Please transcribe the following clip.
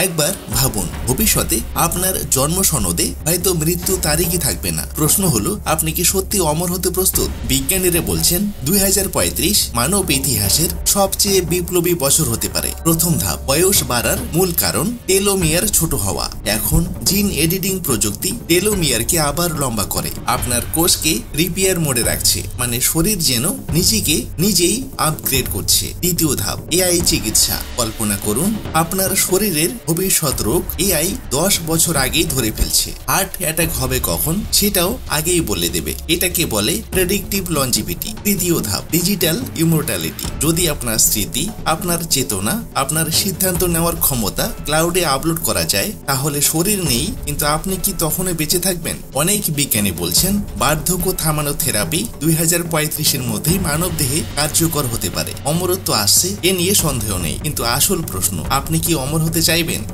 একবার ভাবুন, ভবিষ্যতে আপনার জন্ম সনদে হয়তো মৃত্যু তারিখই থাকবে না। প্রশ্ন হলো, আপনি কি সত্যি অমর হতে প্রস্তুত? বিজ্ঞানীরা বলছেন 2035 মানব ইতিহাসের সবচেয়ে বিপ্লবী বছর হতে পারে। প্রথম ধাপ, বয়স বাড়ার মূল কারণ টেলোমিয়ার ছোট হওয়া। এখন জিন এডিটিং প্রযুক্তি টেলোমিয়ারকে আবার লম্বা করে, আপনার কোষকে রিপেয়ার মোডে রাখছে, মানে শরীর যেন নিজেকে নিজেই আপগ্রেড করছে। দ্বিতীয় ধাপ, এআই চিকিৎসা। কল্পনা করুন, আপনার শরীরের ভবিষ্যৎ রোগ এআই 10 বছর আগেই ধরে ফেলছে। হার্ট অ্যাটাক হবে কখন সেটাও আগেই বলে দেবে। এটাকে বলে প্রেডিক্টিভ লঞ্জিভিটি। তৃতীয় ধাপ, ডিজিটাল ইমর্টালিটি। যদি আপনার স্মৃতি, আপনার চেতনা, আপনার সিদ্ধান্ত নেওয়ার ক্ষমতা ক্লাউডে আপলোড করা যায়, তাহলে শরীর নেই কিন্তু আপনি কি তখনও বেঁচে থাকবেন? অনেক বিজ্ঞানী বলছেন বার্ধক্য থামানো থেরাপি 2035-এর মধ্যেই মানব দেহে কার্যকর হতে পারে। অমরত্ব আসছে, এ নিয়ে সন্দেহ নেই, কিন্তু আসল প্রশ্ন, আপনি কি অমর হতে চাইবেন?